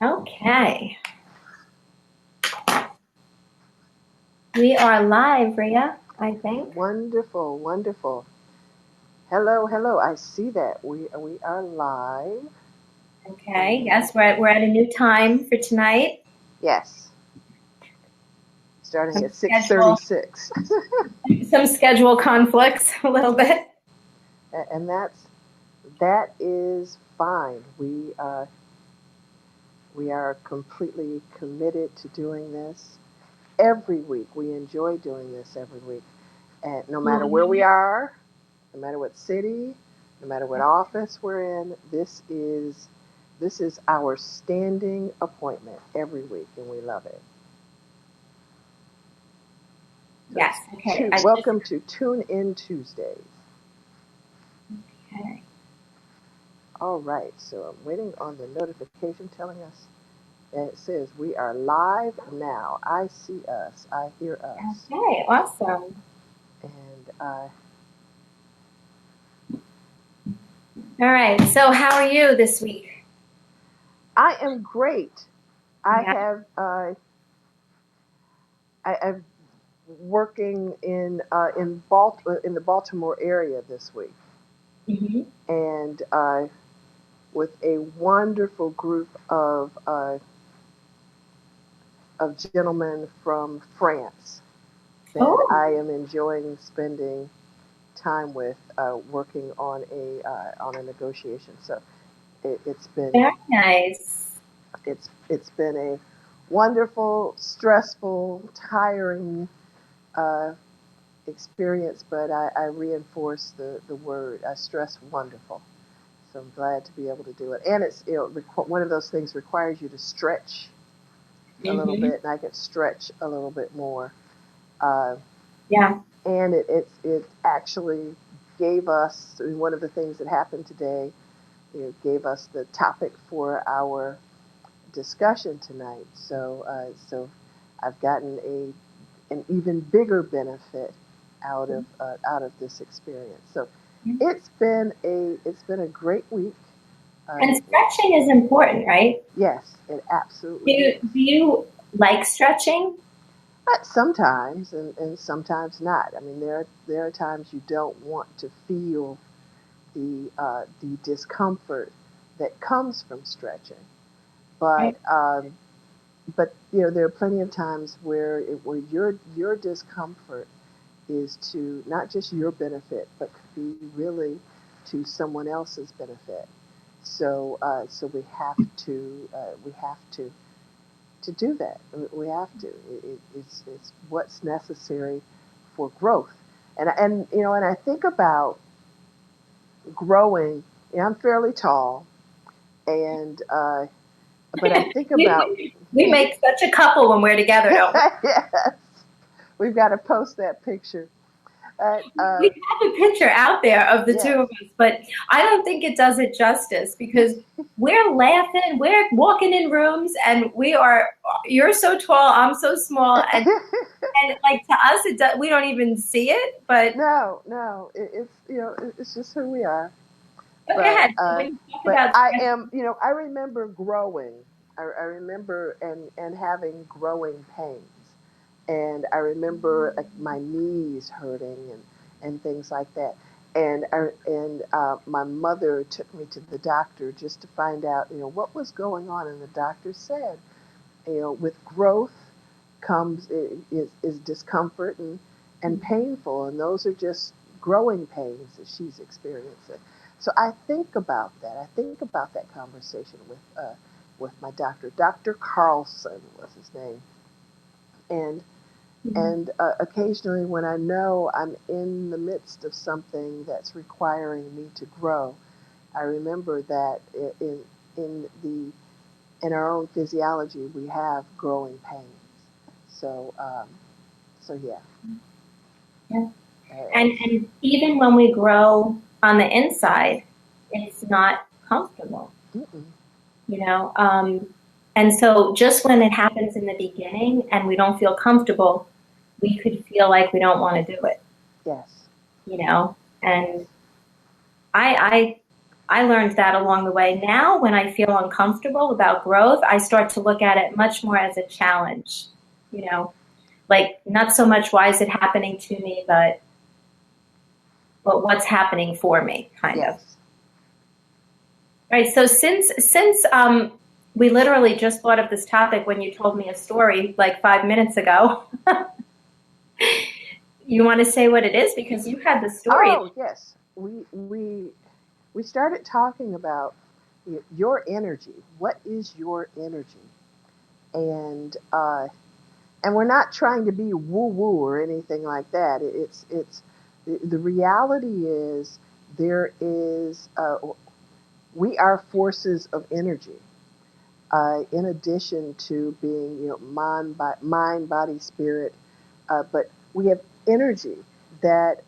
Okay. We are live, Rhea, I think. Wonderful, wonderful. Hello, hello. I see that we are live, Okay. and Yes, we're at a new time for tonight. yes, starting Some at 6:36, schedule conflicts a little bit. and that is fine. We are completely committed to doing this every week. We enjoy doing this every week, and no matter where we Mhm. are, no matter what city, no matter what office we're in, this is our standing appointment every week, and we love it. So Yes. it's Okay. I just welcome to Tune In Tuesdays. okay. All right, so I'm waiting on the notification telling us, and it says we are live now. I see us, I hear us, Okay. Awesome. and All right. So, how are you this week? I am great. I Yeah. have I'm working in the Baltimore area this week, Hmm. and with a wonderful group of gentlemen from France that Oh, I am enjoying spending time with, working on a negotiation. So it's been very nice. it's been a wonderful, stressful, tiring uh, experience, but I reinforce the word. I stress wonderful. So I'm glad to be able to do it. And it's one of those things requires you to stretch a little Hmm. bit, and I can stretch a little bit more. Uh, Yeah. and it actually gave us one of the things that happened today. It gave us the topic for our discussion tonight. So I've gotten an even bigger benefit out of this experience. So it's been a great week. And Uh, stretching is important, right? yes, it Do absolutely you, is. do you like stretching? But sometimes, and sometimes not. I mean, there are times you don't want to feel the discomfort that comes from stretching. But Right. there are plenty of times where your discomfort is to not just your benefit, but could be really to someone else's benefit. So we have to do that. We have to. It's what's necessary for growth. And I think about growing. I'm fairly tall, and but I think about We make such a couple when we're together, don't we? yes, we've got to post that picture. We have a picture out there of the two Yes, of us, but I don't think it does it justice because we're laughing, we're walking in rooms, and we are. You're so tall, I'm so small, and like to us, we don't even see it. no, no, it's just who we are. But go But ahead. So when you talk but about I stretching, am, I remember growing. I remember and having growing pains, and I remember my knees hurting and things like that. And my mother took me to the doctor just to find out, what was going on. And the doctor said, with growth comes is discomfort and painful, and those are just growing pains that she's experiencing. So I think about that. I think about that conversation with my doctor. Dr. Carlson was his name, and occasionally when I know I'm in the midst of something that's requiring me to grow, I remember that in the in our own physiology we have growing pains. So yeah. yeah. Uh, And even when we grow on the inside, it's not comfortable, mm-mm. you know. And so just when it happens in the beginning and we don't feel comfortable, we could feel like we don't want to do it, Yes, you know. yes. And I I learned that along the way. Now, when I feel uncomfortable about growth, I start to look at it much more as a challenge. You know, like not so much why is it happening to me, but what's happening for me, kind of. Yes. Right. So since we literally just thought of this topic when you told me a story like 5 minutes ago, you want to say what it is because you had the story. Oh, yes. We started talking about your energy. What is your energy? And and we're not trying to be woo woo or anything like that. It's the reality is there is we are forces of energy. In addition to being, mind, body, spirit, but we have energy that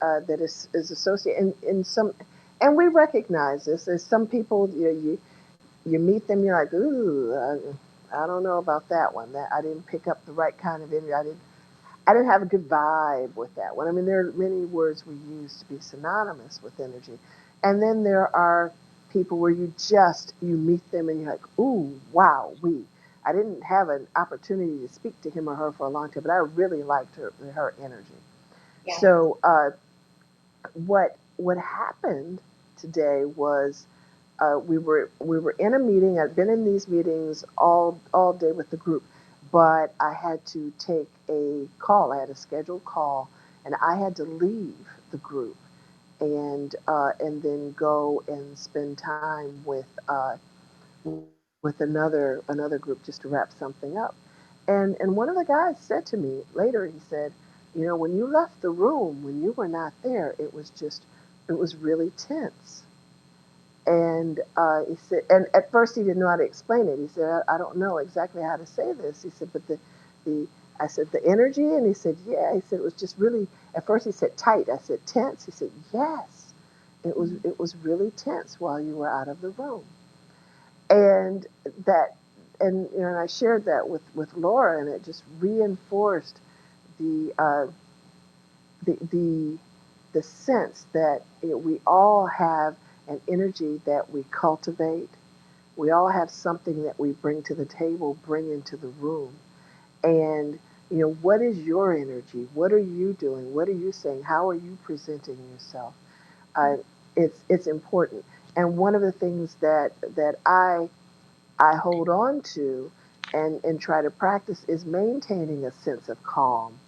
is associated, and some, and we recognize this. There's some people, you meet them, you're like, ooh, I don't know about that one. That I didn't pick up the right kind of energy. I didn't have a good vibe with that one. I mean, there are many words we use to be synonymous with energy. And then there are people where you meet them and you're like, ooh, wow, I didn't have an opportunity to speak to him or her for a long time, but I really liked her energy. Yeah. So what happened today was we were in a meeting. I'd been in these meetings all day with the group, but I had to take a call. I had a scheduled call, and I had to leave the group and then go and spend time with another group just to wrap something up. And one of the guys said to me later, he said, when you left the room, when you were not there, it was really tense. And he said, and at first he didn't know how to explain it. He said, I don't know exactly how to say this. He said, but the, I said, the energy? And he said, yeah. He said, it was just really, at first he said tight. I said, tense? He said, yes. It was really tense while you were out of the room. And that, and I shared that with Laura, and it just reinforced the, the the sense that we all have an energy that we cultivate. We all have something that we bring to the table, bring into the room. And what is your energy? What are you doing? What are you saying? How are you presenting yourself? Uh, it's important. And one of the things that I hold on to and try to practice is maintaining a sense of calm,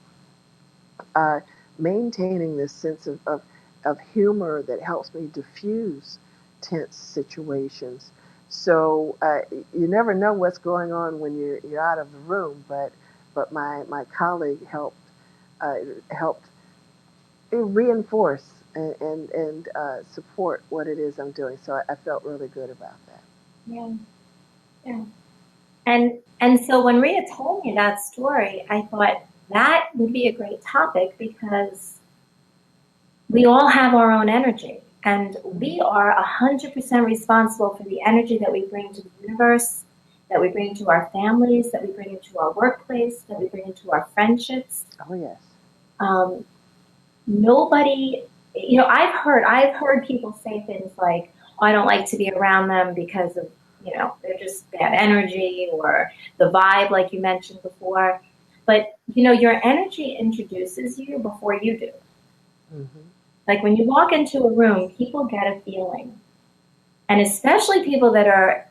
uh, maintaining this sense of humor that helps me diffuse tense situations. So you never know what's going on when you're out of the room, but my colleague uh, helped reinforce and support what it is I'm doing. So I felt really good about that. Yeah. Yeah. And so when Rhea told me that story, I thought that would be a great topic because we all have our own energy and we Hmm. are 100% responsible for the energy that we bring to the universe, that we bring to our families, that we bring into our workplace, that we bring into our friendships. Oh yes. Um, Nobody, I've heard people say things like, oh, I don't like to be around them because of, they're just bad energy or the vibe, like you mentioned before. But, your energy introduces you before you do. Hmm. Like when you walk into a room, people get a feeling. And especially people that are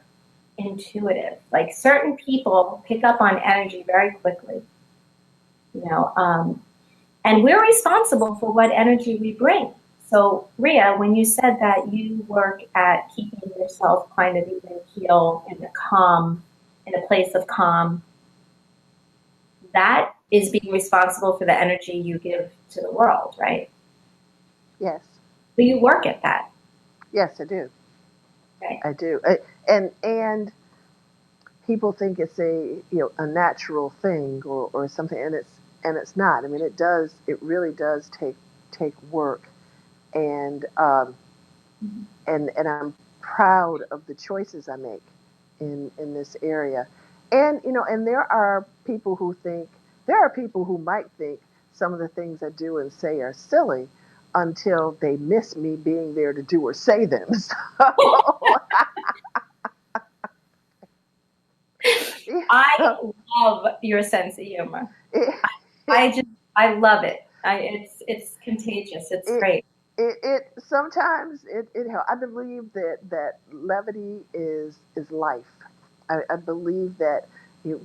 intuitive, like certain people pick up on energy very quickly, you know. And we're responsible for what energy we bring. So, Rhea, when you said that you work at keeping yourself kind of even keel in a place of calm, that is being responsible for the energy you give to the world, right? Yes. So you work at that, Yes, I do. right? I do. And people think it's a natural thing or something, and it's not. I mean, it really does take work, and and I'm proud of the choices I make in this area. And and there are people who might think some of the things I do and say are silly, until they miss me being there to do or say them. So, I so love your sense of humor. it, I just I love it. It's contagious. It's it, great. it sometimes it helps. I believe that levity is life. I believe that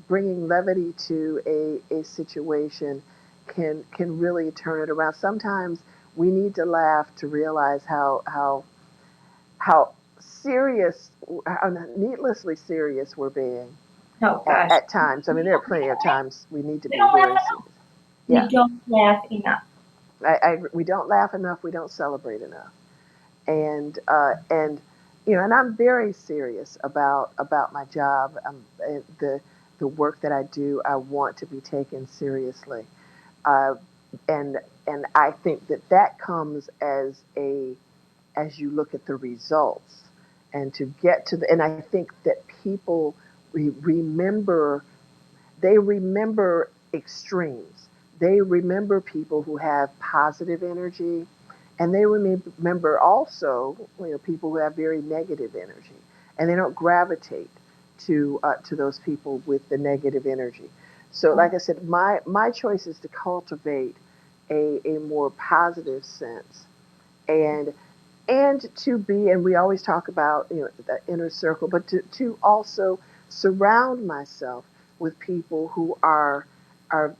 bringing levity to a situation can really turn it around. Sometimes we need to laugh to realize how serious, how needlessly serious we're being Oh gosh. at times. I mean, there are plenty of times we need to We be don't laugh very enough. serious. We Yeah, don't laugh enough. we don't laugh enough. We don't celebrate enough. And and I'm very serious about my job. The work that I do. I want to be taken seriously, uh, and I think that comes as you look at the results and to get to the. And I think that people remember they remember extremes. They remember people who have positive energy, and they remember also people who have very negative energy, and they don't gravitate to those people with the negative energy. So, like I said, my choice is to cultivate a more positive sense, and to be, and we always talk about the inner circle, but to also surround myself with people who are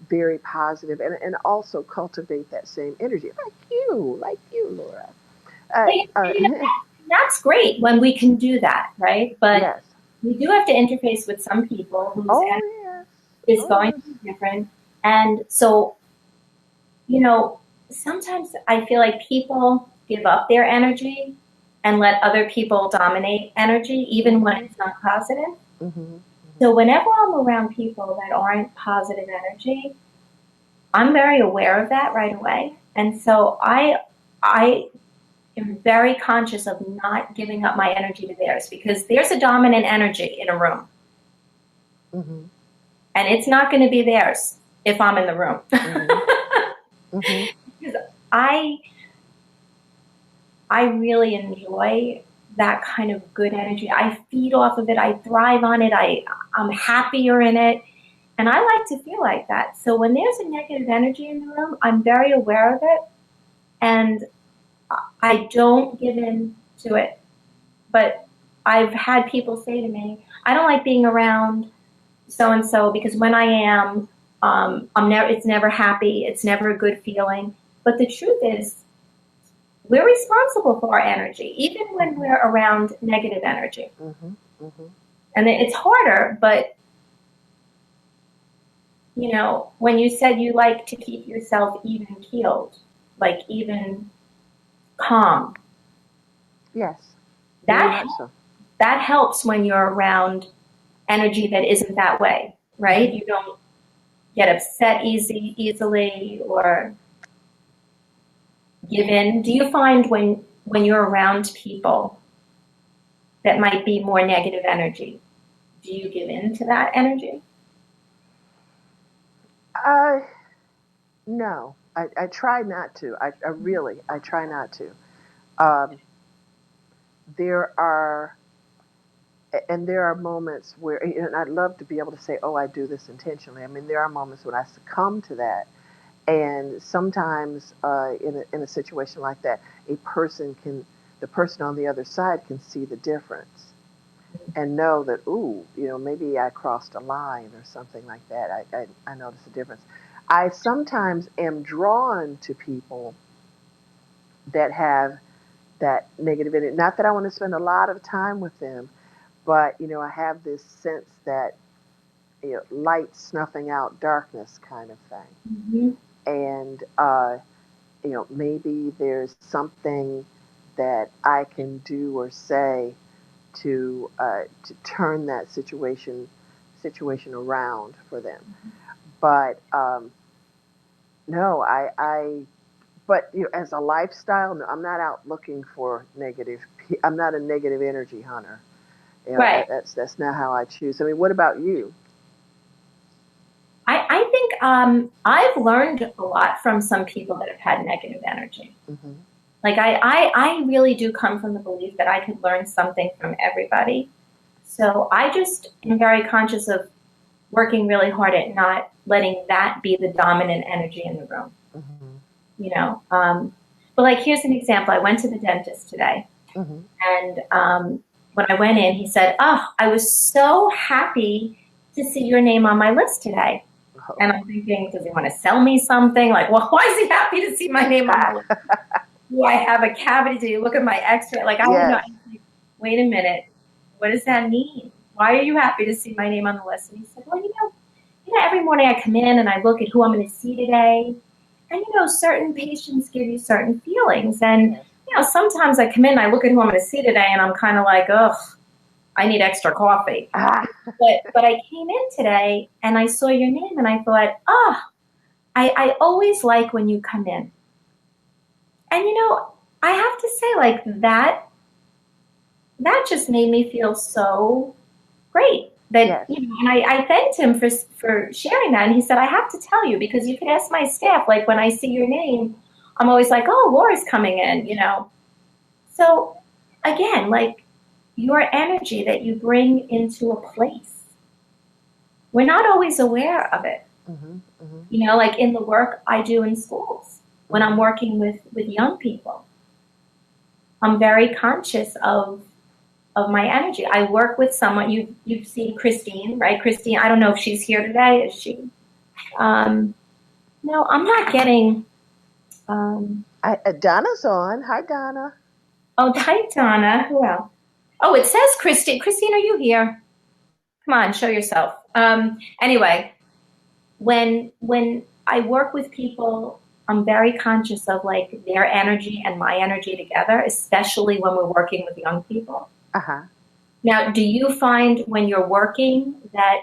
very positive, and also cultivate that same energy like you, Laura. uh, Well, uh, that's great when we can do that, right? But yes. we do have to interface with some people whose Oh energy yes. is Oh going yes. to be different. And so, you know, sometimes I feel like people give up their energy and let other people dominate energy, even when Mhm. it's not positive. Mhm. So whenever I'm around people that aren't positive energy, I'm very aware of that right away. And so I am very conscious of not giving up my energy to theirs because there's a dominant energy in a room Mhm. and it's not going to be theirs if I'm in the room. Mhm. Mhm. Because I I really enjoy that kind of good energy. I feed off of it. I thrive on it. I'm happier in it. And I like to feel like that. So when there's a negative energy in the room, I'm very aware of it and I don't give in to it. But I've had people say to me, I don't like being around so and so because when I am, I'm never. It's never happy. It's never a good feeling. But the truth is, we're responsible for our energy, even when Mhm. we're around negative energy. Mhm. Mhm. And it's harder, but when you said you like to keep yourself even keeled, like even calm, Yes. Very that much so. that helps when you're around energy that isn't that way, right? Mhm. You don't get upset easily or give in. Do you find when you're around people that might be more negative energy, do you give in to that energy? Uh, no, I try not to. I really, I try not to. Um, there are, and there are moments where, and I'd love to be able to say, oh, I do this intentionally. I mean, there are moments when I succumb to that. And sometimes in a situation like that, the person on the other side can see the difference and know that, ooh, maybe I crossed a line or something like that. I notice a difference. I sometimes am drawn to people that have that negative energy. Not that I want to spend a lot of time with them, but I have this sense that light snuffing out darkness kind of thing. Mm-hmm. And maybe there's something that I can do or say to turn that situation around for them. But no, but as a lifestyle, no, I'm not out looking for negative. I'm not a negative energy hunter. Right. That's not how I choose. I mean, what about you? I think I've learned a lot from some people that have had negative energy. Mm-hmm. Like I really do come from the belief that I could learn something from everybody. So I just am very conscious of working really hard at not letting that be the dominant energy in the room, Mm-hmm. you know. But like, here's an example. I went to the dentist today, Mm-hmm. and when I went in, he said, "Oh, I was so happy to see your name on my list today." And Oh. I'm thinking, does he want to sell me something? Like, well, why is he happy to see my name on the list? Do I have a cavity? Do you look at my X-ray? Like, I don't know. Yes. Like, wait a minute. What does that mean? Why are you happy to see my name on the list? And he said, well, every morning I come in and I look at who I'm going to see today. And, certain patients give you certain feelings. And, Yes. sometimes I come in and I look at who I'm going to see today and I'm kind of like, ugh, I need extra coffee. Ah. But I came in today and I saw your name and I thought, oh, I always like when you come in. And, I have to say, like, that just made me feel so great that Yes. and I thanked him for sharing that, and he said, I have to tell you because you could ask my staff, like when I see your name I'm always like, oh, Laura's coming in. So again, like, your energy that you bring into a place, we're not always aware of it. Mm-hmm. Mm-hmm. Like in the work I do in schools, when I'm Mm-hmm. working with young people, I'm very conscious of my energy. I work with someone. You've seen Christine, right? Christine. I don't know if she's here today. Is she? No, I'm not getting. Donna's on. Hi, Donna. Oh, hi Donna. Who else? Oh, it says Christine. Christine, are you here? Come on, show yourself. Anyway, when I work with people, I'm very conscious of like their energy and my energy together, especially when we're working with young people. Uh-huh. Now, do you find when you're working that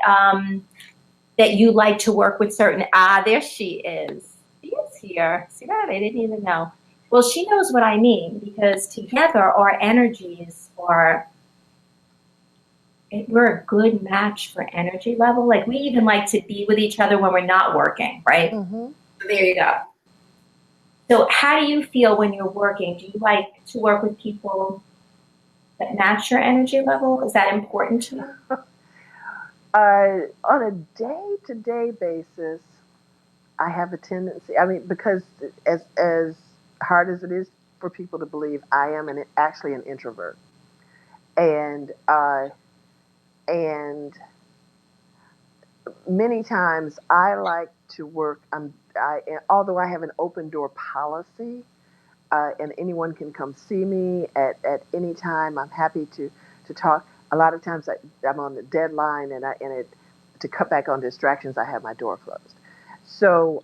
you like to work with certain, there she is. She is here. See that? I didn't even know. Well, she knows what I mean because together our energies are, we're a good match for energy level. Like we even like to be with each other when we're not working, right? Mm-hmm. There you go. So how do you feel when you're working? Do you like to work with people that match your energy level? Is that important to you? On a day-to-day basis, I have a tendency. I mean, because as hard as it is for people to believe, I am actually an introvert, and and many times I like to work. Although I have an open door policy, and anyone can come see me at any time. I'm happy to talk. A lot of times I'm on the deadline, to cut back on distractions, I have my door closed. So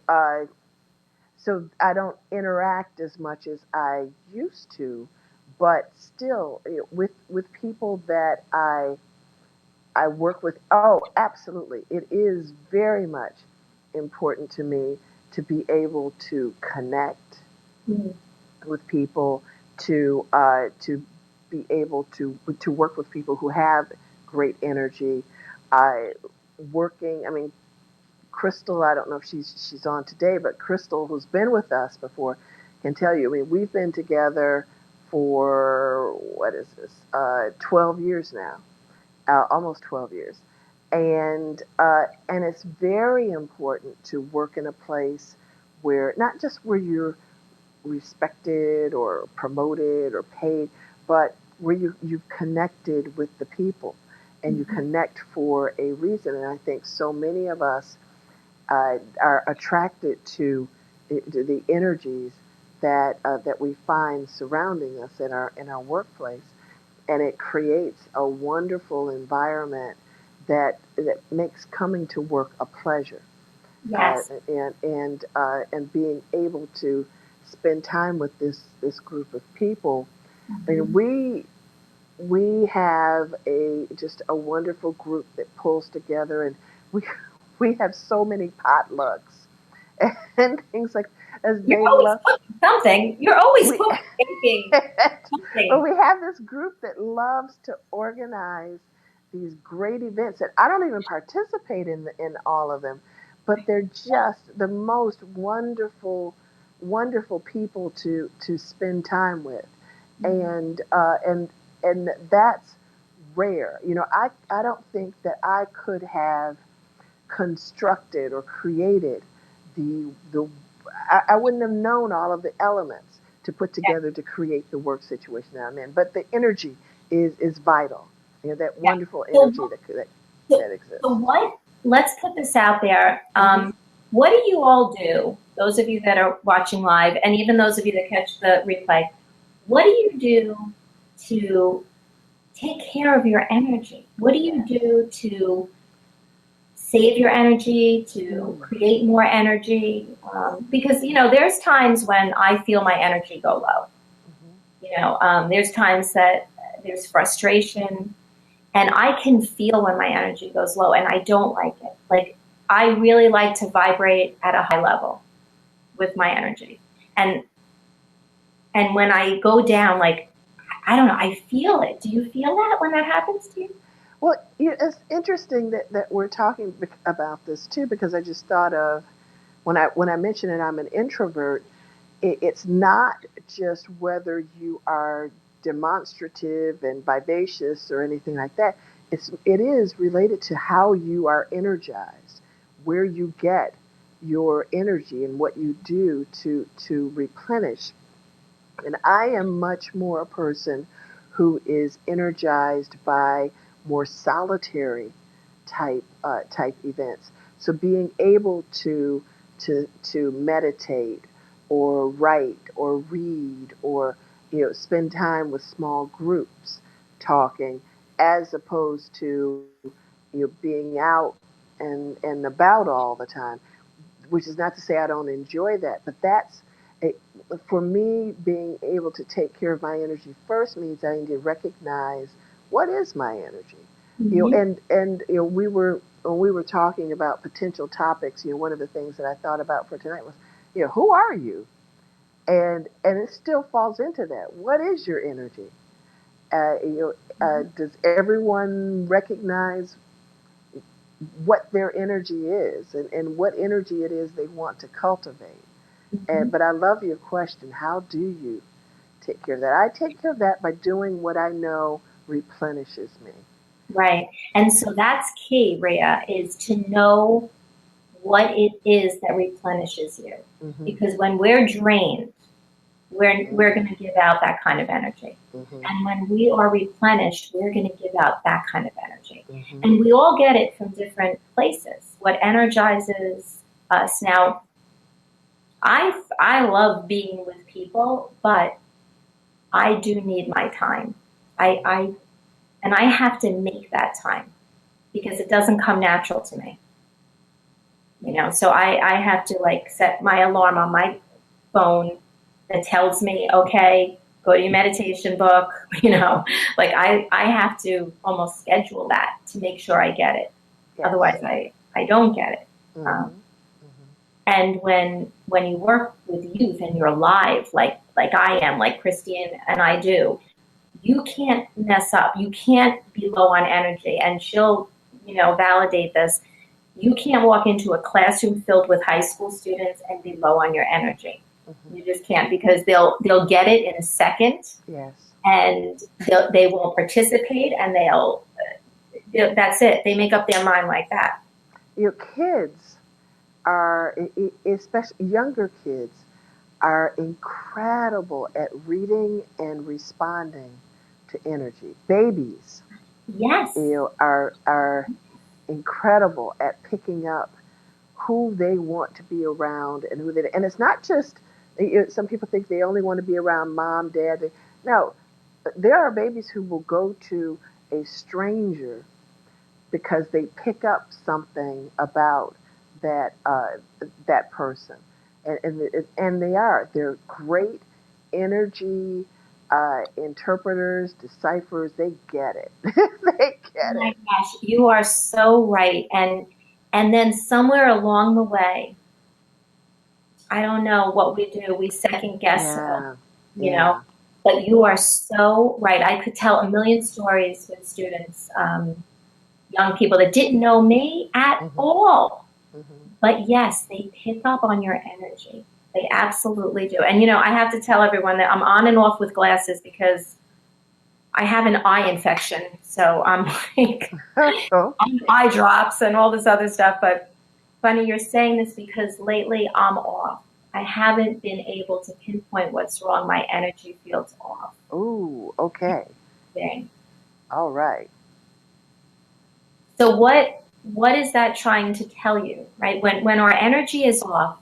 so I don't interact as much as I used to, but still with people that I work with. Oh, absolutely, it is very much important to me to be able to connect Mm-hmm. with people, to be able to work with people who have great energy. I working. I mean, Crystal. I don't know if she's on today, but Crystal, who's been with us before, can tell you. I mean, we've been together for what is this? 12 years now, almost 12 years, and it's very important to work in a place where not just where you're respected or promoted or paid, but where you've connected with the people and you connect for a reason. And I think so many of us are attracted to the energies that we find surrounding us in our workplace, and it creates a wonderful environment that makes coming to work a pleasure, Yes. and being able to spend time with this group of people. I mean, Mm-hmm. we have a just a wonderful group that pulls together, and we we have so many potlucks and things like as You're they always love cooking something. You're always we. cooking, baking But something. we have this group that loves to organize these great events that I don't even participate in all of them, but they're just the most wonderful, wonderful people to spend time with, Mhm. and and that's rare. I don't think that I could have constructed or created the I wouldn't have known all of the elements to put Yeah, together to create the work situation that I'm in. But the energy is vital. That yeah. wonderful So, energy so, that so exists. what? Let's put this out there. Hmm. What do you all do? Those of you that are watching live, and even those of you that catch the replay, what do you do to take care of your energy? What do you Yes. do to save your energy, to Mm. create more energy? Because there's times when I feel my energy go low. Hmm. There's times that there's frustration, and I can feel when my energy goes low, and I don't like it. Like, I really like to vibrate at a high level with my energy, and when I go down, like, I don't know, I feel it. Do you feel that when that happens to you? Well, it's interesting that we're talking about this too, because I just thought of when I mentioned it, I'm an introvert. It's not just whether you are demonstrative and vivacious or anything like that. It is related to how you are energized, where you get your energy and what you do to replenish. And I am much more a person who is energized by more solitary type events. So being able to meditate or write or read or spend time with small groups talking, as opposed to being out and about all the time, which is not to say I don't enjoy that, but a, for me, being able to take care of my energy first means I need to recognize what is my energy. Mm-hmm. And we were when we were talking about potential topics. One of the things that I thought about for tonight was, who are you? And it still falls into that. What is your energy? Does everyone recognize what their energy is and what energy it is they want to cultivate? Mm-hmm. But I love your question. How do you take care of that? I take care of that by doing what I know replenishes me. Right. And so that's key, Rhea, is to know what it is that replenishes you. Hmm. Because when we're drained, we're Hmm. going to give out that kind of energy. Hmm. And when we are replenished, we're going to give out that kind of energy. Hmm. And we all get it from different places. What energizes us now, I love being with people, but I do need my time. I and I have to make that time because it doesn't come natural to me. So I have to like set my alarm on my phone that tells me, okay, go to your meditation book. Like I have to almost schedule that to make sure I get it. Yes. Otherwise I don't get it. Hmm. Um, Hmm. and when you work with youth and you're live, like I am, like Christine and I do, you can't mess up. You can't be low on energy. And she'll, validate this. You can't walk into a classroom filled with high school students and be low on your energy. Hmm. You just can't, because they'll get it in a second, Yes. and they will participate, and that's it. They make up their mind like that. Kids are, especially younger kids, are incredible at reading and responding to energy. Babies, Yes. are incredible at picking up who they want to be around and who they. And it's not just. Some people think they only want to be around mom, dad. No, there are babies who will go to a stranger because they pick up something about that person, and they're great energy interpreters, deciphers. They get it. They Oh get my it. gosh, you are so right. And then somewhere along the way, I don't know what we do. We second guess it, Yeah, you know. yeah. But you are so right. I could tell a million stories with students, young people that didn't know me at Hmm. all. Hmm. But yes, they pick up on your energy. They absolutely do. And, you know, I have to tell everyone that I'm on and off with glasses because I have an eye infection. So I'm like, I'm Okay. eye drops and all this other stuff. But funny you're saying this because lately I'm off. I haven't been able to pinpoint what's wrong. My energy feels off. Ooh, okay. Thing. All right. So what is that trying to tell you, right? When our energy is off,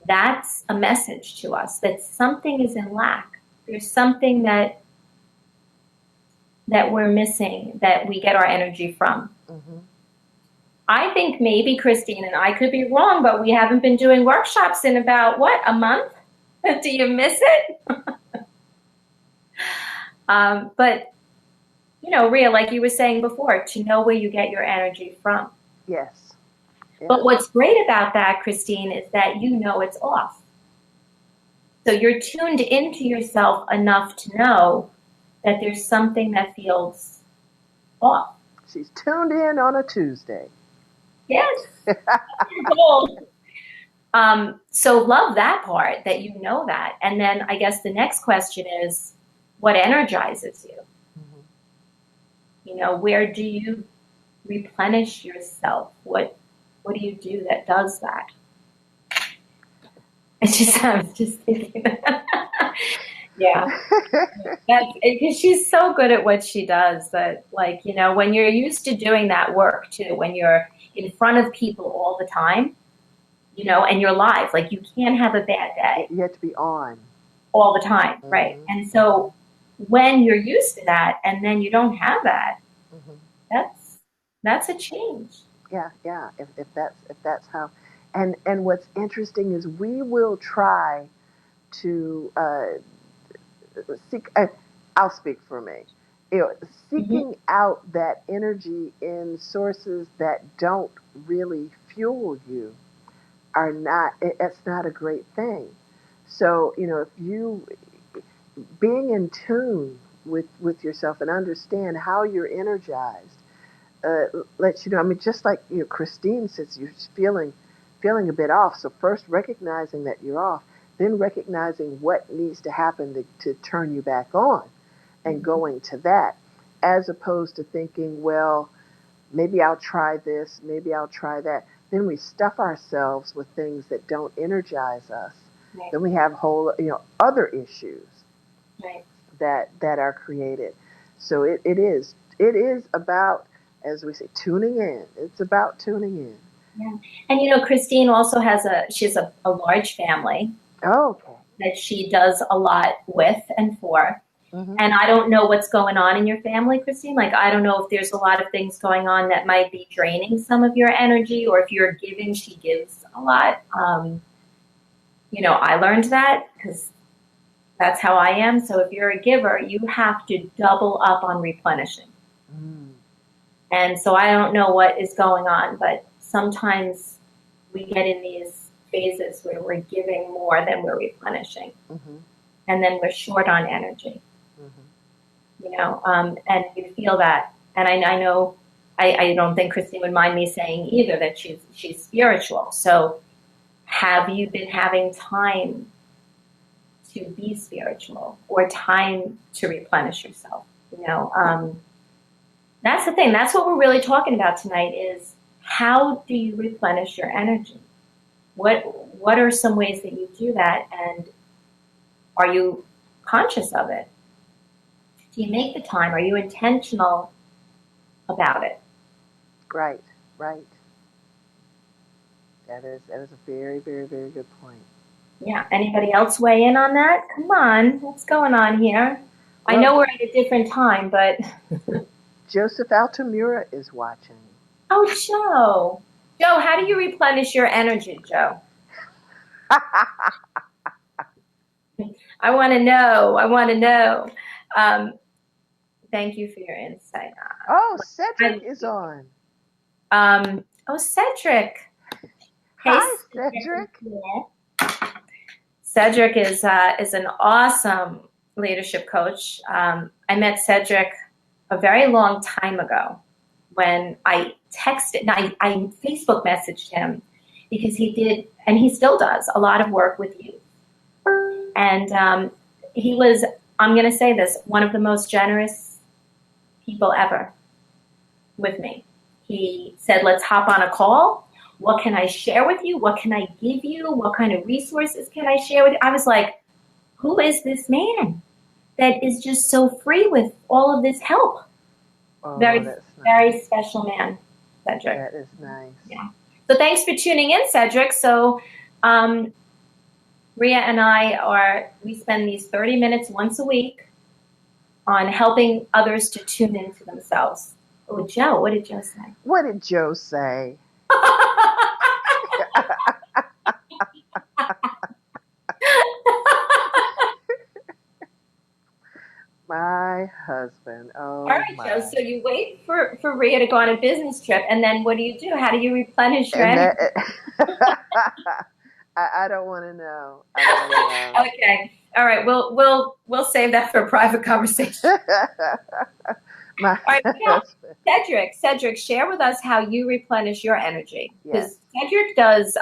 that's a message to us that something is in lack. There's something that we're missing that we get our energy from. Mm-hmm. I think maybe Christine and I could be wrong, but we haven't been doing workshops in about what, a month? Do you miss it? But you know, Rhea, like you were saying before, to know where you get your energy from. Yes. But Yes. what's great about that, Christine, is that you know it's off. So you're tuned into yourself enough to know that there's something that feels off. She's tuned in on a Tuesday. Yes. Cool. So love that part that you know that. And then I guess the next question is what energizes you? Mm-hmm. You know, where do you replenish yourself? What do you do that does that? I was just thinking that. Yeah. That's because she's so good at what she does that, like, you know, when you're used to doing that work too, when you're in front of people all the time, you know, and you're live, like you can't have a bad day You have to be on. all the time, right? Mm-hmm. And so when you're used to that and then you don't have that, Mm-hmm. that's that's a change. Yeah, yeah. If that's how, and what's interesting is we will try to seek. I'll speak for me. You know, Hmm. seeking out that energy in sources that don't really fuel you are not. It's not a great thing. So you know, if you being in tune with yourself and understand how you're energized lets you know. I mean, just like you know, Christine says, you're feeling a bit off. So first recognizing that you're off, then recognizing what needs to happen to turn you back on, and going to that, as opposed to thinking, well, maybe I'll try this, maybe I'll try that. Then we stuff ourselves with things that don't energize us. Right, Then we have whole other issues right. that are created. So it is about, as we say, tuning in. It's about tuning in. Yeah. And you know, Christine also has a large family Okay. that she does a lot with and for. Hmm. And I don't know what's going on in your family, Christine. Like, I don't know if there's a lot of things going on that might be draining some of your energy, or if you're giving, she gives a lot. You know, I learned that because that's how I am. So if you're a giver, you have to double up on replenishing. Mm. And so I don't know what is going on, but sometimes we get in these phases where we're giving more than we're replenishing. Hmm. And then we're short on energy. Hmm. You know, and you feel that. And I know, I don't think Christine would mind me saying either that she's spiritual. So have you been having time to be spiritual or time to replenish yourself? You know, that's the thing. That's what we're really talking about tonight is how do you replenish your energy? What are some ways that you do that, and are you conscious of it? Do you make the time? Are you intentional about it? Right. Right. That is a very, very, very good point. Yeah. Anybody else weigh in on that? Come on. What's going on here? I Well, know we're at a different time, but Joseph Altamura is watching. oh, Joe. Joe, how do you replenish your energy, Joe? I want to know. I want to know. Um, thank you for your insight. Oh, Cedric I, is on. oh, Cedric. Hey, Hi, Cedric. Cedric. Cedric is an awesome leadership coach. I met Cedric a very long time ago, when I texted, and I Facebook messaged him because he did, and he still does, a lot of work with youth. And he was, I'm going to say this, one of the most generous people ever with me. He said, let's hop on a call. What can I share with you? What can I give you? What kind of resources can I share with you? I was like, who is this man that is just so free with all of this help? Oh, Very, that's nice. very special man, Cedric. That is nice. Yeah. So thanks for tuning in, Cedric. So Rhea and we spend these 30 minutes once a week on helping others to tune into themselves. Oh, Joe, what did Joe say? What did Joe say? My husband. All Oh right, Joe. my. So you wait for Rhea to go on a business trip, and then what do? How do you replenish your And energy? that I don't want to know. I don't want to Okay. All right. We'll save that for a private conversation. know. My All right. husband. Cedric, share with us how you replenish your energy, Yes. because Cedric does.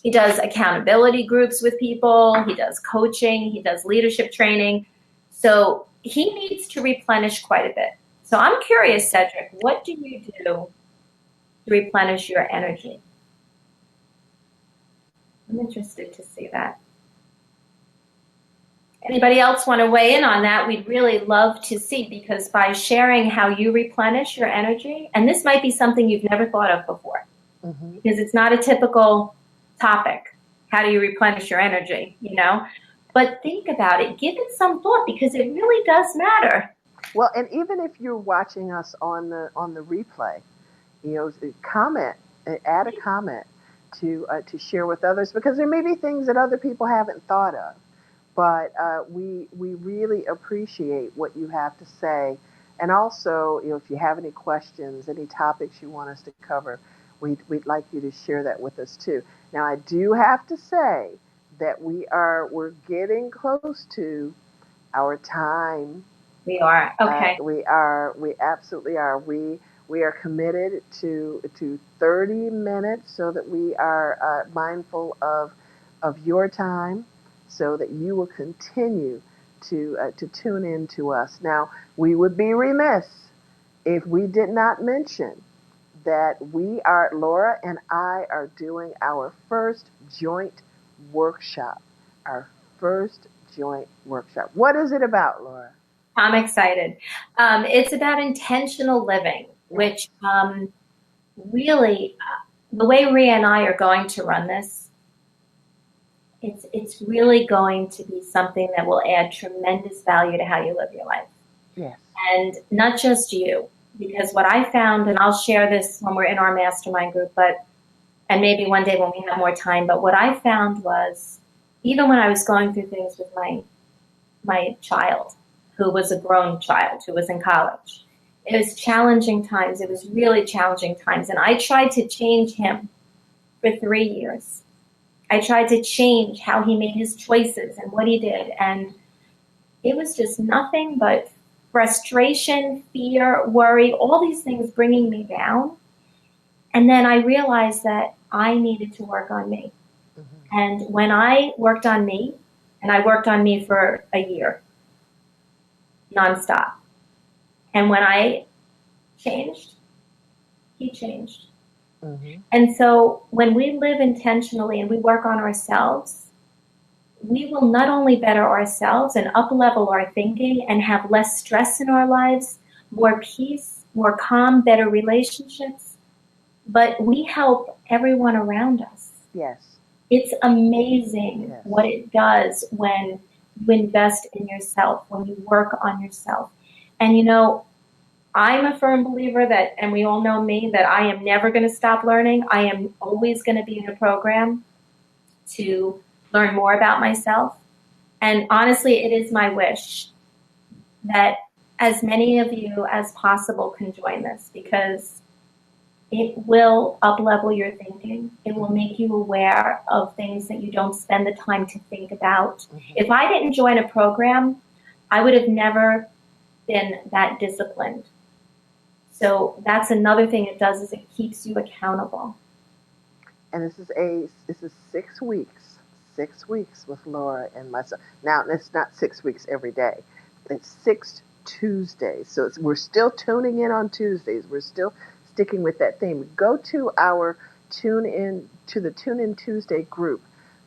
He does accountability groups with people. He does coaching. He does leadership training. So he needs to replenish quite a bit. So I'm curious, Cedric, what do you do to replenish your energy? I'm interested to see that. Anybody else want to weigh in on that? We'd really love to see, because by sharing how you replenish your energy, and this might be something you've never thought of before, Mm-hmm. because it's not a typical topic. How do you replenish your energy, But think about it. Give it some thought, because it really does matter. Well, and even if you're watching us on the replay, comment, add a comment to share with others, because there may be things that other people haven't thought of. But we really appreciate what you have to say, and also, if you have any questions, any topics you want us to cover, we'd like you to share that with us too. Now, I do have to say that we're getting close to our time. We are. Okay. We absolutely are. We are committed to 30 minutes, so that we are mindful of your time, so that you will continue to tune in to us. Now, we would be remiss if we did not mention that Laura and I are doing our first joint workshop. Our first joint workshop. What is it about, Laura? I'm excited. It's about intentional living, which really, the way Rhea and I are going to run this, it's really going to be something that will add tremendous value to how you live your life. Yes. And not just you, because what I found, and I'll share this when we're in our mastermind group, and maybe one day when we have more time, but what I found was, even when I was going through things with my child, who was a grown child, who was in college, it was challenging times. It was really challenging times. And I tried to change him for 3 years. I tried to change how he made his choices and what he did. And it was just nothing but frustration, fear, worry, all these things bringing me down. And then I realized that I needed to work on me. Mm-hmm. And when I worked on me, and I worked on me for a year, nonstop. And when I changed, he changed. Mm-hmm. And so when we live intentionally and we work on ourselves, we will not only better ourselves and up-level our thinking and have less stress in our lives, more peace, more calm, better relationships, but we help everyone around us. Yes. It's amazing Yes. what it does when you invest in yourself, when you work on yourself. And I'm a firm believer that, and we all know me, that I am never going to stop learning. I am always going to be in a program to learn more about myself. And honestly, it is my wish that as many of you as possible can join this, because it will up-level your thinking. It will make you aware of things that you don't spend the time to think about. Mm-hmm. If I didn't join a program, I would have never been that disciplined. So that's another thing it does is it keeps you accountable. And this is 6 weeks, 6 weeks with Laura and myself. Now it's not 6 weeks every day. It's 6 Tuesdays. So we're still tuning in on Tuesdays. We're still sticking with that theme. Go to our Tune In Tuesday group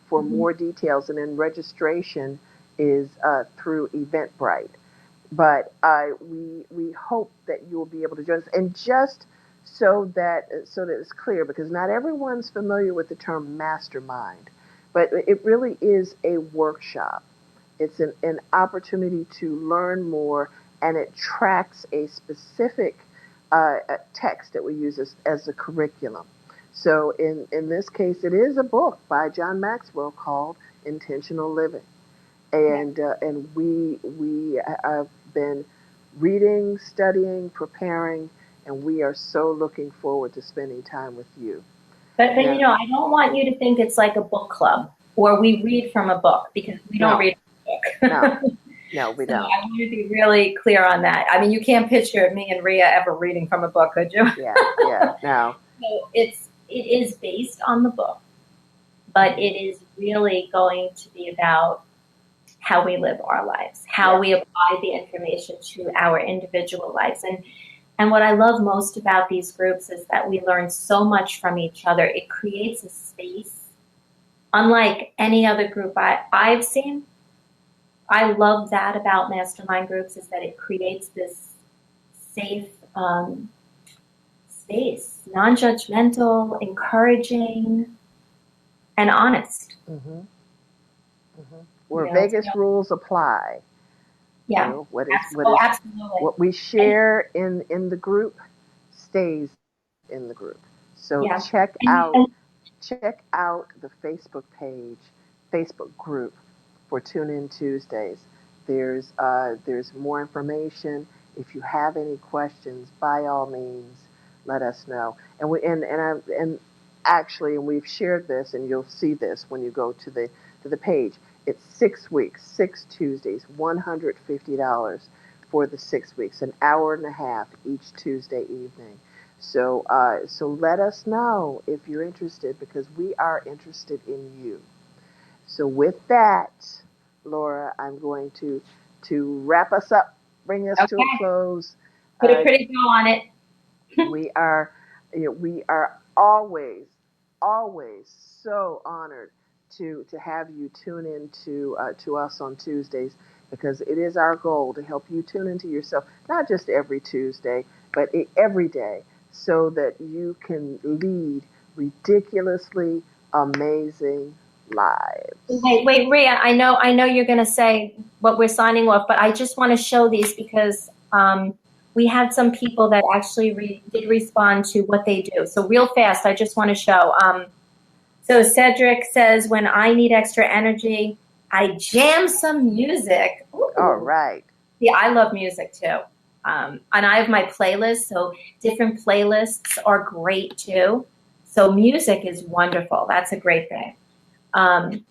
for more details, and then registration is through Eventbrite. But we hope that you will be able to join us, and just so that it's clear, because not everyone's familiar with the term mastermind, but it really is a workshop. It's an opportunity to learn more, and it tracks a specific text that we use as a curriculum. So in this case, it is a book by John Maxwell called Intentional Living, and we have been reading, studying, preparing, and we are so looking forward to spending time with you. But Now, you know, I don't want you to think it's like a book club or we read from a book, because we don't no, read a no, book. no, we So don't. I want to be really clear on that. I mean, you can't picture me and Rhea ever reading from a book, could you? Yeah, yeah, no. So it is based on the book, but it is really going to be about how we live our lives, how Yes. we apply the information to our individual lives. And what I love most about these groups is that we learn so much from each other. It creates a space unlike any other group I've seen. I love that about mastermind groups, is that it creates this safe space, non-judgmental, encouraging, and honest. Hmm. Hmm. You Where know, so, Vegas rules apply. You yeah, know absolutely. what we And, share in the group stays in the group. So yeah, and check out the Facebook group for Tune In Tuesdays. There's more information. If you have any questions, by all means, let us know. And actually, and we've shared this, and you'll see this when you go to the page. It's 6 weeks, 6 Tuesdays, $150 for the 6 weeks, an hour and a half each Tuesday evening. So let us know if you're interested, because we are interested in you. So with that, Laura, I'm going to wrap us up, bring us to a okay, close. put a Uh, pretty bow on it. we are, we are always so honored to have you tune in to us on Tuesdays, because it is our goal to help you tune into yourself, not just every Tuesday, but every day, so that you can lead ridiculously amazing lives. Wait, Rhea. I know you're going to say what we're signing off, but I just want to show these because we had some people that actually did respond to what they do. So real fast, I just want to show. So Cedric says, when I need extra energy, I jam some music. All Ooh. right. Yeah, I love music too. And I have my playlist, so different playlists are great too. So music is wonderful. That's a great thing. Um,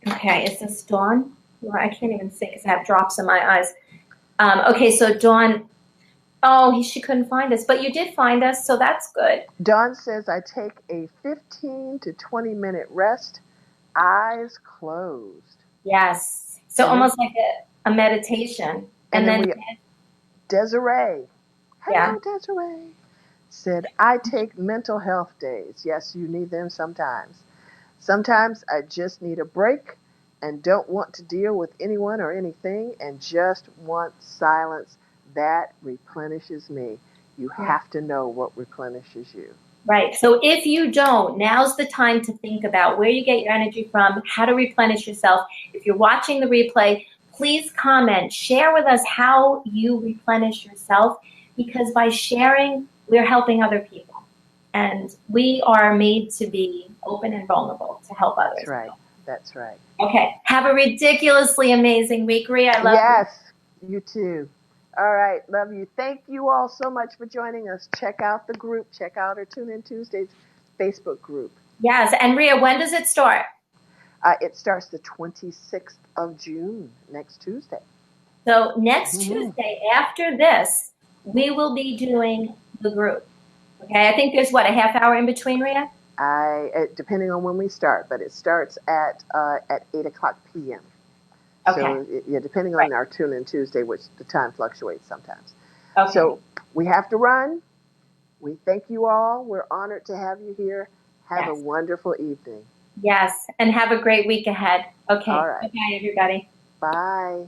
okay, is this Dawn? Well, I can't even see because I have drops in my eyes. Okay, so Dawn, oh, she couldn't find us, but you did find us, so that's good. Dawn says, I take a 15 to 20-minute rest, eyes closed. Yes. So And then, almost like a meditation. and And then then, we, Desiree, yeah, hello, Desiree, said, I take mental health days. Yes, you need them sometimes. Sometimes I just need a break and don't want to deal with anyone or anything and just want silence. That replenishes me. You yeah. have to know what replenishes you. Right. So if you don't, now's the time to think about where you get your energy from, how to replenish yourself. If you're watching the replay, please comment, share with us how you replenish yourself, because by sharing, we're helping other people. And we are made to be open and vulnerable to help That's others. right. That's right. Okay. Have a ridiculously amazing week, Rhea. I love you. Yes, you too. All right, love you. Thank you all so much for joining us. Check out the group. Check out our Tune In Tuesdays Facebook group. Yes. And Rhea, when does it start? It starts the 26th of June, next Tuesday. So next Mm-hmm. Tuesday after this, we will be doing the group. Okay, I think there's what, a half hour in between, Rhea? Depending on when we start, but it starts at 8 o'clock p.m. Okay, So yeah, depending right. on our tune in Tuesday, which the time fluctuates sometimes. Okay. So we have to run. We thank you all. We're honored to have you here. Have a Yes. wonderful evening. Yes. And have a great week ahead. All Okay. right. Bye-bye, everybody. Bye.